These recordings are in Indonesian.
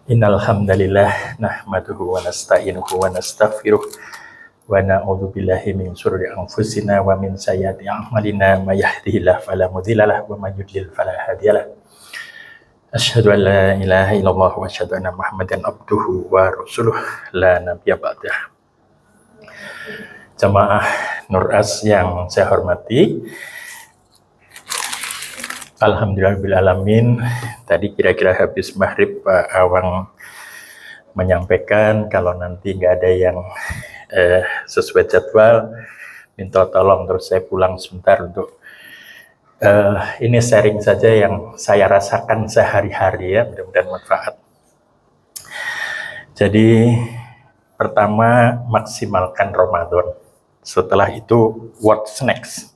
Innal hamdalillah nahmaduhu wa nasta'inuhu wa nastaghfiruh wa na'udzu billahi min syururi anfusina wa min sayyiati a'malina may yahdihillahu fala mudhillalah wa may yudlil fala hadiyalah. Asyhadu an la ilaha illallah wa asyhadu anna Muhammadan abduhu wa rasuluh la nabiyya ba'dah. Jamaah Nur As yang saya hormati, alhamdulillahirrahmanirrahim. Tadi kira-kira habis maghrib Pak Awang menyampaikan kalau nanti nggak ada yang sesuai jadwal, minta tolong, terus saya pulang sebentar untuk ini sharing saja yang saya rasakan sehari-hari, ya, mudah-mudahan manfaat. Jadi pertama, maksimalkan Ramadan. Setelah itu, what's next?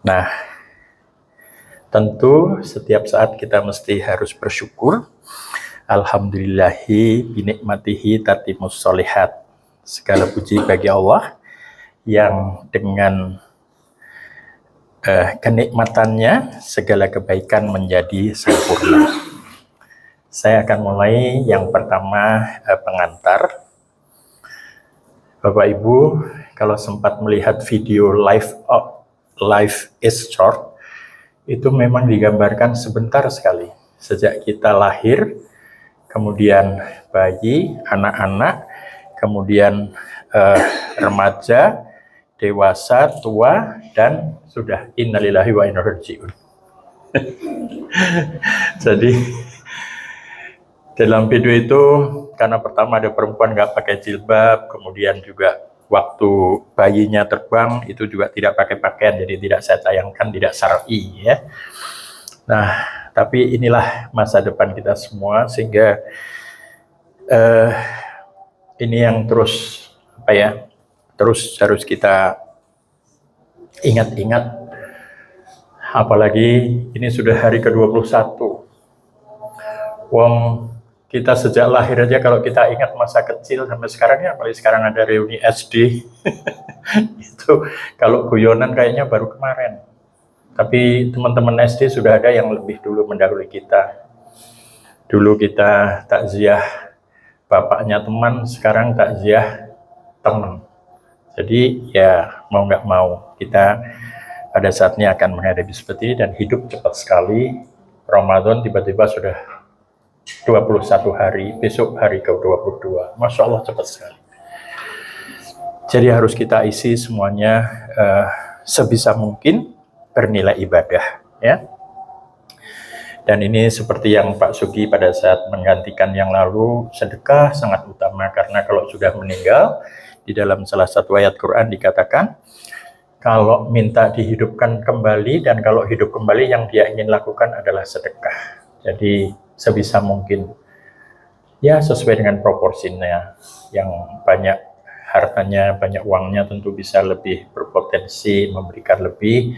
Nah, tentu setiap saat kita mesti harus bersyukur. Alhamdulillahi binikmatihi tatimus sholihat. Segala puji bagi Allah yang dengan kenikmatannya segala kebaikan menjadi sempurna. Saya akan mulai yang pertama, pengantar. Bapak Ibu, kalau sempat melihat video life is short, itu memang digambarkan sebentar sekali. Sejak kita lahir, kemudian bayi, anak-anak, kemudian remaja, dewasa, tua, dan sudah innalillahi wa inna ilaihi raji'un. Jadi dalam video itu, karena pertama ada perempuan nggak pakai jilbab, kemudian juga waktu bayinya terbang itu juga tidak pakai pakaian, jadi tidak saya tayangkan, tidak syar'i, ya. Nah, tapi inilah masa depan kita semua, sehingga ini yang terus terus harus kita ingat-ingat. Apalagi ini sudah hari ke-21. Wong kita sejak lahir aja kalau kita ingat masa kecil sampai sekarang, ya, apalagi sekarang ada reuni SD. Itu kalau guyonan kayaknya baru kemarin. Tapi teman-teman SD sudah ada yang lebih dulu mendahului kita. Dulu kita takziah bapaknya teman, sekarang takziah teman. Jadi ya mau nggak mau kita pada saatnya akan menghadapi seperti ini, dan hidup cepat sekali. Ramadan tiba-tiba sudah 21 hari, besok hari ke-22. Masya Allah cepat sekali. Jadi harus kita isi semuanya sebisa mungkin bernilai ibadah, ya. Dan ini seperti yang Pak Sugi pada saat menggantikan yang lalu, sedekah sangat utama, karena kalau sudah meninggal, di dalam salah satu ayat Quran dikatakan, kalau minta dihidupkan kembali, dan kalau hidup kembali yang dia ingin lakukan adalah sedekah. Jadi sebisa mungkin, ya, sesuai dengan proporsinya. Yang banyak hartanya, banyak uangnya tentu bisa lebih berpotensi memberikan lebih.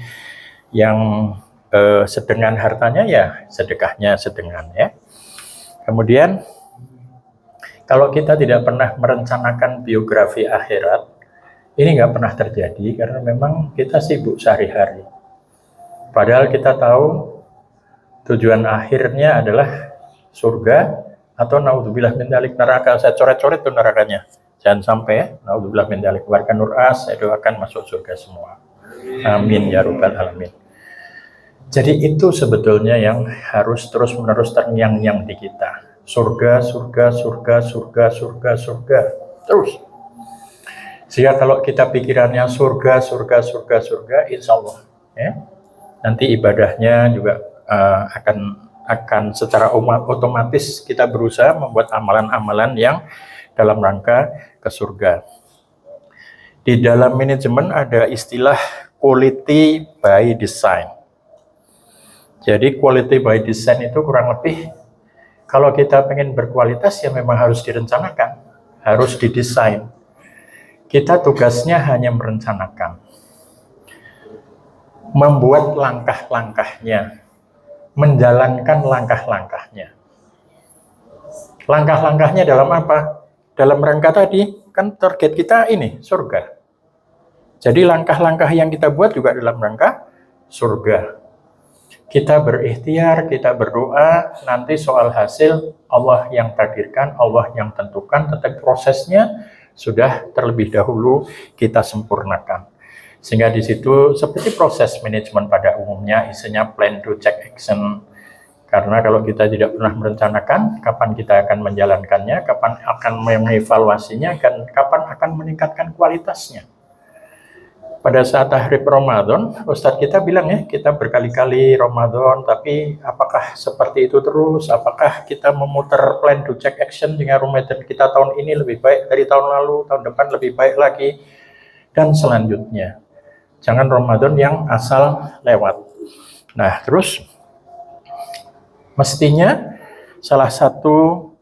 Yang sedengan hartanya, ya sedekahnya sedengan, ya. Kemudian kalau kita tidak pernah merencanakan biografi akhirat, ini nggak pernah terjadi karena memang kita sibuk sehari-hari. Padahal kita tahu tujuan akhirnya adalah surga, atau naudzubillah min dzalik neraka. Saya coret-coret tuh nerakanya. Jangan sampai, ya, naudzubillah min dzalik. Warga Nur As saya doakan masuk surga semua. Amin ya rabbal alamin. Jadi itu sebetulnya yang harus terus-menerus terngiang-ngiang di kita. Surga, surga, surga, surga, surga, surga. Terus. Sehingga kalau kita pikirannya surga, surga, surga, surga, insya Allah, ya, nanti ibadahnya juga akan secara otomatis kita berusaha membuat amalan-amalan yang dalam rangka ke surga. Di dalam manajemen ada istilah quality by design. Jadi quality by design itu kurang lebih, kalau kita pengen berkualitas ya memang harus direncanakan, harus didesain. Kita tugasnya hanya merencanakan, membuat langkah-langkahnya, menjalankan langkah-langkahnya. Langkah-langkahnya dalam apa? Dalam rangka tadi, kan target kita ini, surga. Jadi langkah-langkah yang kita buat juga dalam rangka surga. Kita berikhtiar, kita berdoa, nanti soal hasil Allah yang takdirkan, Allah yang tentukan, tetapi prosesnya sudah terlebih dahulu kita sempurnakan. Sehingga di situ seperti proses manajemen pada umumnya, isinya plan, do, check, action. Karena kalau kita tidak pernah merencanakan kapan kita akan menjalankannya, kapan akan mengevaluasinya, dan kapan akan meningkatkan kualitasnya. Pada saat tahrib Ramadan, Ustadz kita bilang ya, kita berkali-kali Ramadan, tapi apakah seperti itu terus? Apakah kita memutar plan to check action dengan Ramadan kita tahun ini lebih baik dari tahun lalu, tahun depan lebih baik lagi, dan selanjutnya. Jangan Ramadan yang asal lewat. Nah, terus mestinya salah satu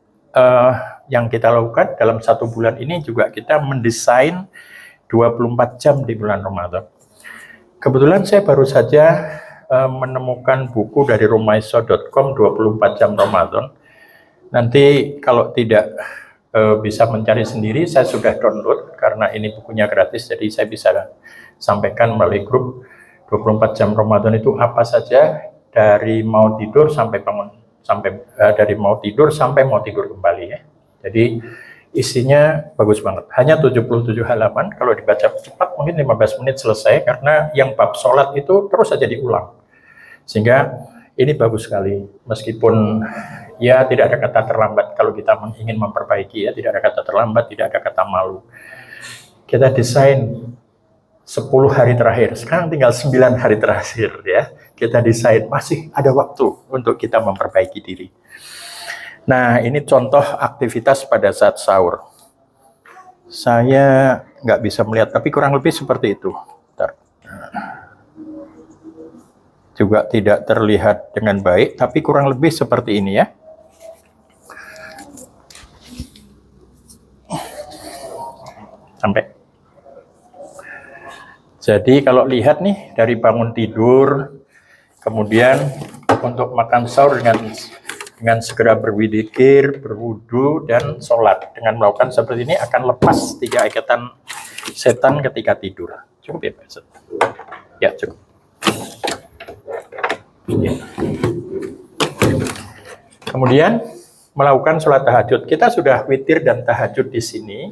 yang kita lakukan dalam 1 bulan ini juga kita mendesain 24 jam di bulan Ramadan. Kebetulan saya baru saja menemukan buku dari romaiso.com 24 jam Ramadan. Nanti kalau tidak bisa mencari sendiri, saya sudah download karena ini bukunya gratis, jadi saya bisa sampaikan melalui grup. 24 jam Ramadan itu apa saja, dari mau tidur sampai bangun, dari mau tidur sampai mau tidur kembali ya. Jadi isinya bagus banget, hanya 77 halaman, kalau dibaca cepat mungkin 15 menit selesai, karena yang bab sholat itu terus saja diulang, sehingga ini bagus sekali, meskipun ya tidak ada kata terlambat kalau kita ingin memperbaiki ya, tidak ada kata terlambat, tidak ada kata malu. Kita desain 10 hari terakhir, sekarang tinggal 9 hari terakhir ya, kita desain masih ada waktu untuk kita memperbaiki diri. Nah, ini contoh aktivitas pada saat sahur. Saya nggak bisa melihat, tapi kurang lebih seperti itu. Bentar. Juga tidak terlihat dengan baik, tapi kurang lebih seperti ini ya. Sampai. Jadi kalau lihat nih, dari bangun tidur, kemudian untuk makan sahur dengan segera berwidzikir, berwudu, dan sholat. Dengan melakukan seperti ini akan lepas 3 ikatan setan ketika tidur. Cukup ya Pak Ustaz? Ya, cukup. Ya. Kemudian melakukan sholat tahajud. Kita sudah witir dan tahajud di sini.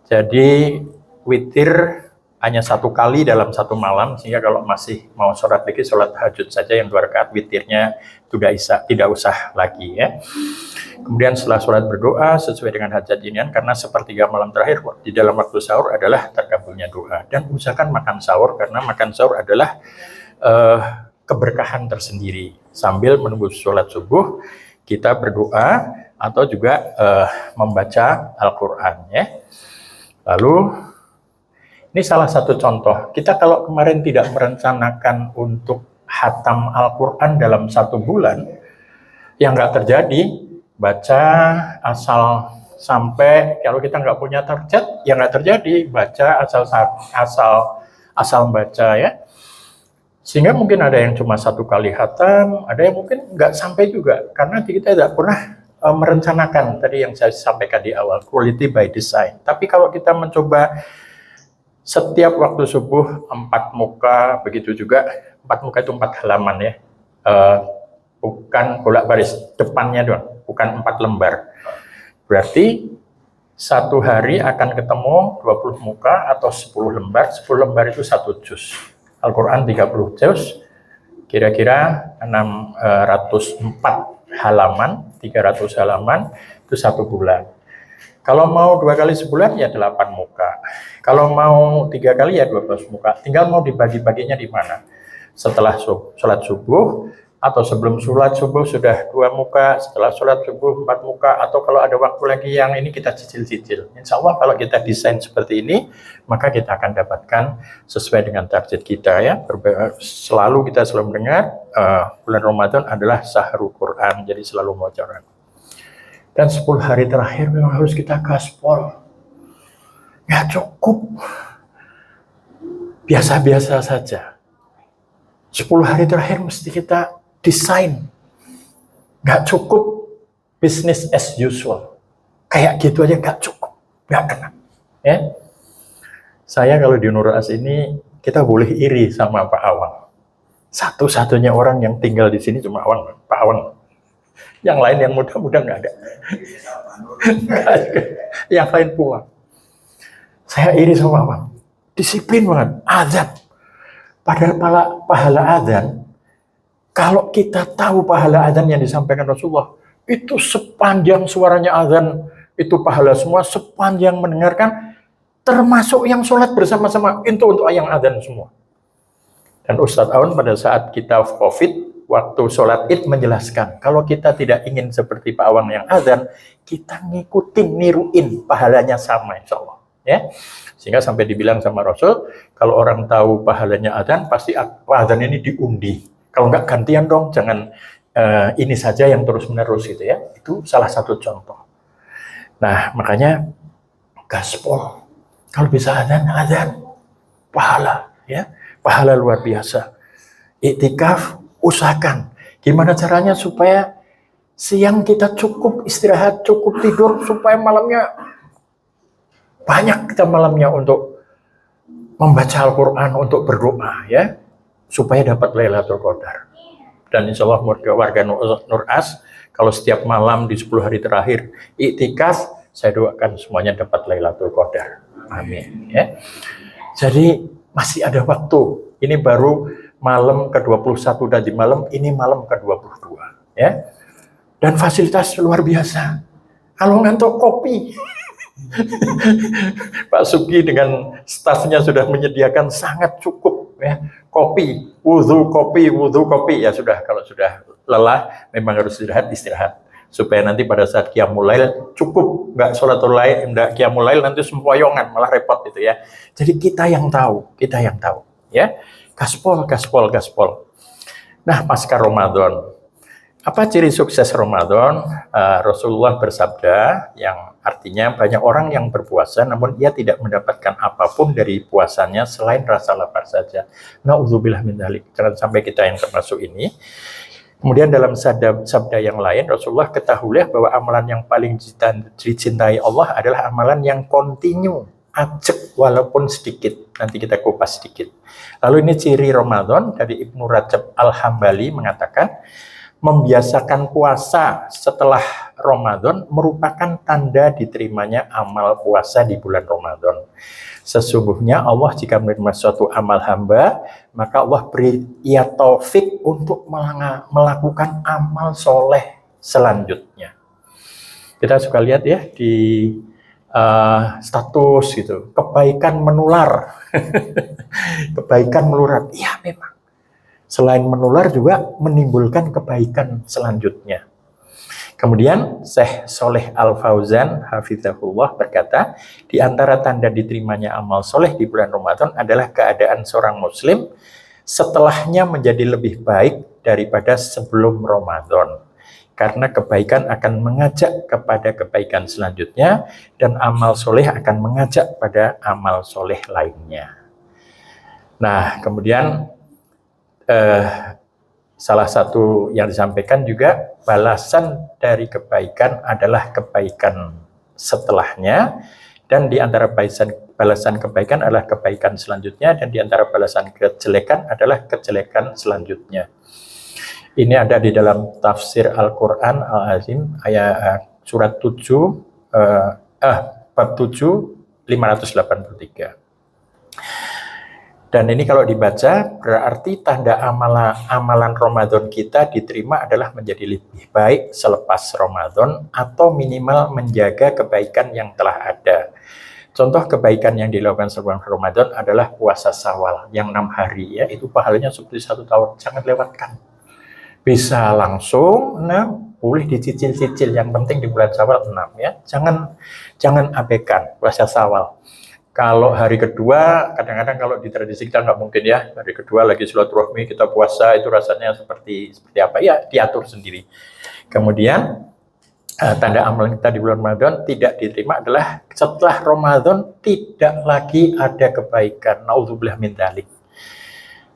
Jadi witir hanya 1 kali dalam 1 malam, sehingga kalau masih mau sholat lagi, sholat tahajud saja yang 2 rakaat, witirnya tidak usah lagi ya. Kemudian setelah sholat berdoa sesuai dengan hajat inian, karena sepertiga malam terakhir di dalam waktu sahur adalah terkabulnya doa. Dan usahakan makan sahur, karena makan sahur adalah keberkahan tersendiri. Sambil menunggu sholat subuh, kita berdoa atau juga membaca Al-Quran ya. Lalu ini salah satu contoh. Kita kalau kemarin tidak merencanakan untuk khatam Al-Quran dalam 1 bulan, yang nggak terjadi, baca asal sampai, kalau kita nggak punya target, yang nggak terjadi, baca asal baca ya. Sehingga mungkin ada yang cuma 1 kali khatam, ada yang mungkin nggak sampai juga, karena kita tidak pernah merencanakan, tadi yang saya sampaikan di awal, quality by design. Tapi kalau kita mencoba setiap waktu subuh 4 muka, begitu juga 4 muka itu 4 halaman ya, bukan bolak baris, depannya doang, bukan 4 lembar. Berarti 1 hari akan ketemu 20 muka atau 10 lembar, 10 lembar itu 1 juz. Al-Quran 30 juz, kira-kira 604 halaman, 300 halaman, itu 1 bulan. Kalau mau 2 kali sebulan ya 8 muka. Kalau mau 3 kali ya 12 muka. Tinggal mau dibagi-baginya di mana. Setelah sholat subuh atau sebelum sholat subuh sudah 2 muka, setelah sholat subuh 4 muka, atau kalau ada waktu lagi yang ini kita cicil-cicil. Insya Allah kalau kita desain seperti ini, maka kita akan dapatkan sesuai dengan target kita ya. Selalu kita mendengar bulan Ramadan adalah Syahrul Quran, jadi selalu mau Quran. Dan 10 hari terakhir memang harus kita gaspol. Nggak cukup biasa-biasa saja. 10 hari terakhir mesti kita desain. Nggak cukup business as usual. Kayak gitu aja nggak cukup. Nggak kena. Ya. Saya kalau di Nur As ini, kita boleh iri sama Pak Awang. Satu-satunya orang yang tinggal di sini cuma Pak Awang. Yang lain yang muda-muda nggak ada. Yang lain pulang. Saya iri sama Awang. Disiplin banget. Azan. Padahal pahala azan, kalau kita tahu pahala azan yang disampaikan Rasulullah, itu sepanjang suaranya azan, itu pahala semua, sepanjang mendengarkan, termasuk yang sholat bersama-sama, itu untuk yang azan semua. Dan Ustadz Aun pada saat kita COVID, waktu sholat id menjelaskan, kalau kita tidak ingin seperti Pak Awang yang azan, kita ngikutin, niruin, pahalanya sama insya Allah. Ya, sehingga sampai dibilang sama Rasul, kalau orang tahu pahalanya azan, pasti azan ini diundi. Kalau nggak gantian dong, jangan ini saja yang terus-menerus gitu ya. Itu salah satu contoh. Nah, makanya gaspol. Kalau bisa azan, pahala ya. Pahala luar biasa. Iktikaf, usahakan. Gimana caranya supaya siang kita cukup istirahat, cukup tidur, supaya malamnya banyak kita malamnya untuk membaca Al-Quran, untuk berdoa ya, supaya dapat Lailatul Qadar. Dan insya Allah warga Nur As, kalau setiap malam di 10 hari terakhir iktikaf, saya doakan semuanya dapat Lailatul Qadar. Amin ya. Jadi masih ada waktu. Ini baru malam ke-21 tadi malam, ini malam ke-22 ya. Dan fasilitas luar biasa. Kalau ngantuk kopi, Pak Sugi dengan stafnya sudah menyediakan sangat cukup ya. Kopi, wudhu kopi ya sudah. Kalau sudah lelah memang harus istirahat supaya nanti pada saat qiyamul lail cukup, nggak sholatul lail, nggak qiyamul lail nanti sempoyongan malah repot gitu ya. Jadi kita yang tahu ya. Gaspol. Nah, pasca Ramadan, apa ciri sukses Ramadan? Rasulullah bersabda yang artinya banyak orang yang berpuasa namun ia tidak mendapatkan apapun dari puasanya selain rasa lapar saja. Na'udzubillah min dzalik. Jangan sampai kita yang termasuk ini. Kemudian dalam sabda yang lain, Rasulullah ketahuilah bahwa amalan yang paling dicintai Allah adalah amalan yang kontinu, ajak walaupun sedikit. Nanti kita kupas sedikit. Lalu ini ciri Ramadan dari Ibnu Rajab Al-Hambali mengatakan, membiasakan puasa setelah Ramadan merupakan tanda diterimanya amal puasa di bulan Ramadan. Sesungguhnya Allah jika menerima suatu amal hamba, maka Allah beri ia taufik untuk melakukan amal soleh selanjutnya. Kita suka lihat ya di status gitu, kebaikan menular. Kebaikan menular, iya memang. Selain menular juga menimbulkan kebaikan selanjutnya. Kemudian Syekh Soleh Al-Fauzan hafizahullah berkata, di antara tanda diterimanya amal soleh di bulan Ramadan adalah keadaan seorang muslim setelahnya menjadi lebih baik daripada sebelum Ramadan. Karena kebaikan akan mengajak kepada kebaikan selanjutnya dan amal soleh akan mengajak pada amal soleh lainnya. Nah, kemudian salah satu yang disampaikan juga balasan dari kebaikan adalah kebaikan setelahnya, dan di antara balasan kebaikan adalah kebaikan selanjutnya, dan di antara balasan kejelekan adalah kejelekan selanjutnya. Ini ada di dalam tafsir Al-Quran Al-Azim ayat surat 7 bab 7 583. Dan ini kalau dibaca berarti tanda amalan Ramadan kita diterima adalah menjadi lebih baik selepas Ramadan atau minimal menjaga kebaikan yang telah ada. Contoh kebaikan yang dilakukan sebelum Ramadan adalah puasa Syawal yang 6 hari ya, itu pahalanya seperti 1 tahun, jangan lewatkan. Bisa langsung, boleh dicicil-cicil, yang penting di bulan Syawal 6 ya, jangan abaikan puasa Syawal. Kalau hari kedua, kadang-kadang kalau di tradisi kita nggak mungkin ya, hari kedua lagi silaturahmi kita puasa, itu rasanya seperti apa ya, diatur sendiri. Kemudian tanda amalan kita di bulan Ramadan tidak diterima adalah setelah Ramadan tidak lagi ada kebaikan. Na'udzubillah min dzalik.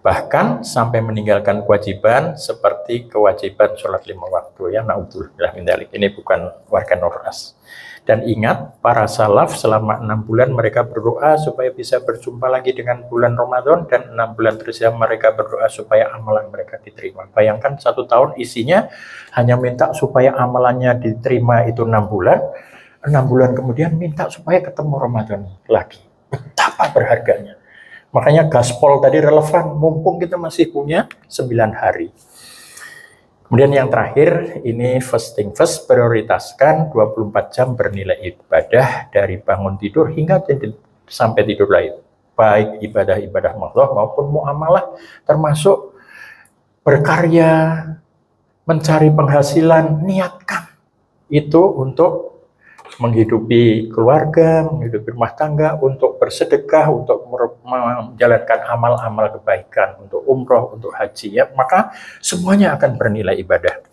bahkan sampai meninggalkan kewajiban seperti kewajiban sholat 5 waktu, ya. Naudzubillah min dzalik. Ini bukan warga Norras. Dan ingat, para salaf selama 6 bulan mereka berdoa supaya bisa berjumpa lagi dengan bulan Ramadan, dan 6 bulan terusnya mereka berdoa supaya amalan mereka diterima. Bayangkan 1 tahun isinya hanya minta supaya amalannya diterima itu 6 bulan, 6 bulan kemudian minta supaya ketemu Ramadan lagi. Betapa berharganya. Makanya gaspol tadi relevan, mumpung kita masih punya 9 hari. Kemudian yang terakhir, ini first thing first, prioritaskan 24 jam bernilai ibadah dari bangun tidur hingga sampai tidur lagi. Baik ibadah-ibadah makhluk maupun muamalah, termasuk berkarya, mencari penghasilan, niatkan itu untuk menghidupi keluarga, menghidupi rumah tangga, untuk bersedekah, untuk menjalankan amal-amal kebaikan, untuk umroh, untuk haji, ya, maka semuanya akan bernilai ibadah.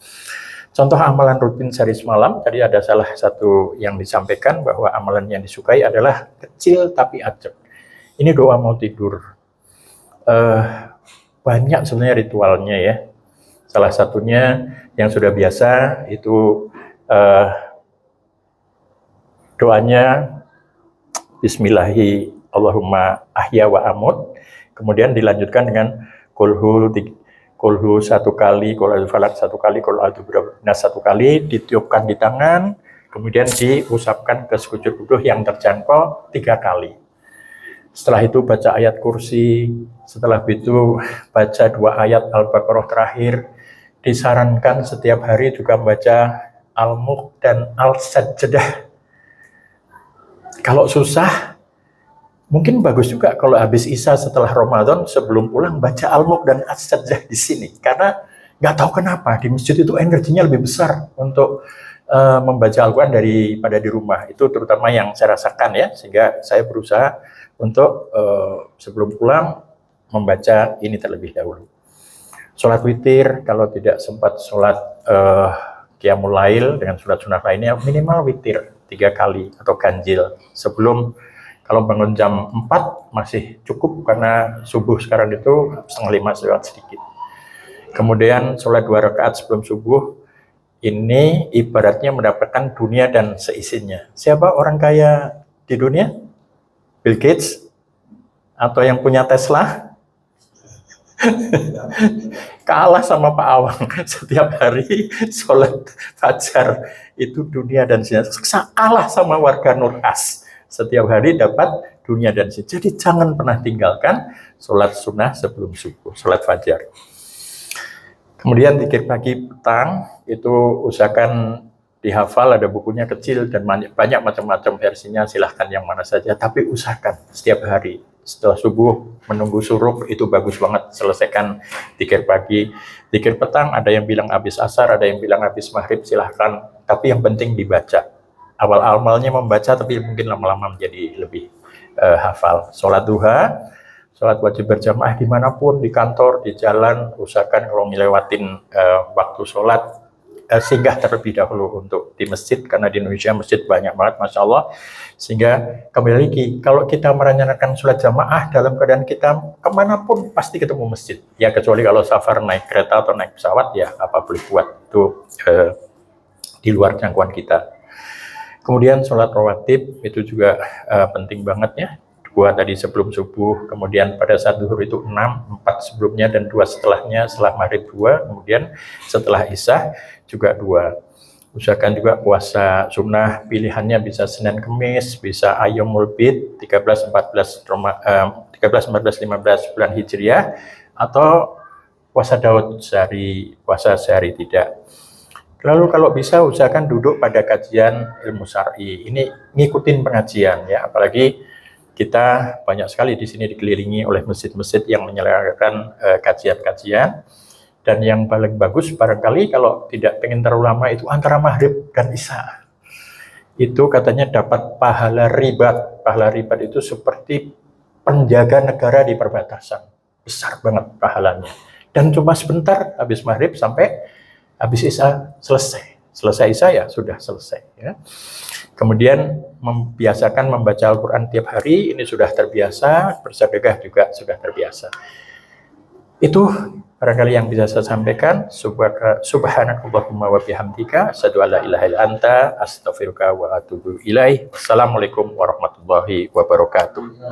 Contoh amalan rutin sehari semalam, tadi ada salah satu yang disampaikan bahwa amalan yang disukai adalah kecil tapi ajab. Ini doa mau tidur. Banyak sebenarnya ritualnya, ya. Salah satunya yang sudah biasa itu doanya Bismillahi Allahumma ahya wa amut, kemudian dilanjutkan dengan kulhu 1 kali, kulhu falak 1 kali, kulhu nas 1 kali, ditiupkan di tangan, kemudian diusapkan ke sekujur tubuh yang terjangkau 3 kali. Setelah itu baca ayat kursi, setelah itu baca 2 ayat Al-Baqarah terakhir. Disarankan setiap hari juga membaca Al-Mulk dan Al-Sajdah. Kalau susah, mungkin bagus juga kalau habis Isya setelah Ramadan sebelum pulang baca Al-Mulk dan As-Sajdah di sini. Karena nggak tahu kenapa di masjid itu energinya lebih besar untuk membaca Al-Quran daripada di rumah. Itu terutama yang saya rasakan, ya. Sehingga saya berusaha untuk sebelum pulang membaca ini terlebih dahulu. Sholat witir, kalau tidak sempat sholat qiyamul lail dengan sholat sunnah lainnya, minimal witir 3 kali atau ganjil sebelum, kalau bangun jam 4 masih cukup karena subuh sekarang itu 4:30 lewat sedikit. Kemudian sholat 2 rakaat sebelum subuh, ini ibaratnya mendapatkan dunia dan seisinya. Siapa orang kaya di dunia? Bill Gates? Atau yang punya Tesla? Kalah sama Pak Awang. Setiap hari sholat fajar itu dunia dan seisinya. Kalah sama warga Norras. Setiap hari dapat dunia dan seisinya. Jadi jangan pernah tinggalkan sholat sunnah sebelum subuh, sholat fajar. Kemudian zikir pagi petang itu usahakan dihafal, ada bukunya kecil dan banyak macam-macam versinya, silahkan yang mana saja, tapi usahakan setiap hari setelah subuh menunggu suruk itu bagus banget, selesaikan zikir pagi. Zikir petang ada yang bilang habis asar, ada yang bilang habis maghrib, silahkan, tapi yang penting dibaca. Awal-awalnya membaca, tapi mungkin lama-lama menjadi lebih hafal. Sholat duha, sholat wajib berjamaah dimanapun, di kantor, di jalan, usahakan kalau ngelewatin waktu sholat, singgah terlebih dahulu untuk di masjid, karena di Indonesia masjid banyak banget, Masya Allah. Sehingga kembali lagi, kalau kita merencanakan sholat jamaah dalam keadaan kita kemanapun pasti ketemu masjid. Ya kecuali kalau safar naik kereta atau naik pesawat, ya apa boleh buat, itu di luar jangkauan kita. Kemudian sholat rawatib itu juga penting banget, ya. 2 tadi sebelum subuh, kemudian pada saat zuhur itu 6, 4 sebelumnya dan 2 setelahnya, setelah maghrib 2, kemudian setelah isya juga 2. Usahakan juga puasa sunnah, pilihannya bisa Senin Kemis, bisa Ayyamul Bid 13, 14, 15 bulan Hijriah, atau puasa Daud sehari, puasa sehari tidak. Lalu kalau bisa usahakan duduk pada kajian ilmu syar'i. Ini ngikutin pengajian, ya, apalagi kita banyak sekali di sini dikelilingi oleh masjid-masjid yang menyelenggarakan kajian-kajian, dan yang paling bagus barangkali kalau tidak pengen terlalu lama itu antara maghrib dan isya. Itu katanya dapat pahala ribat. Pahala ribat itu seperti penjaga negara di perbatasan. Besar banget pahalanya. Dan cuma sebentar habis maghrib sampai habis isya selesai. Selesai isya ya sudah selesai, ya. Kemudian membiasakan membaca Al-Quran tiap hari, ini sudah terbiasa, bersedekah juga sudah terbiasa. Itu barangkali yang bisa saya sampaikan. Subhanakallahumma wa bihamdika asyhadu an la ilaha illa anta astaghfiruka wa atubu ilaih. Assalamualaikum warahmatullahi wabarakatuh.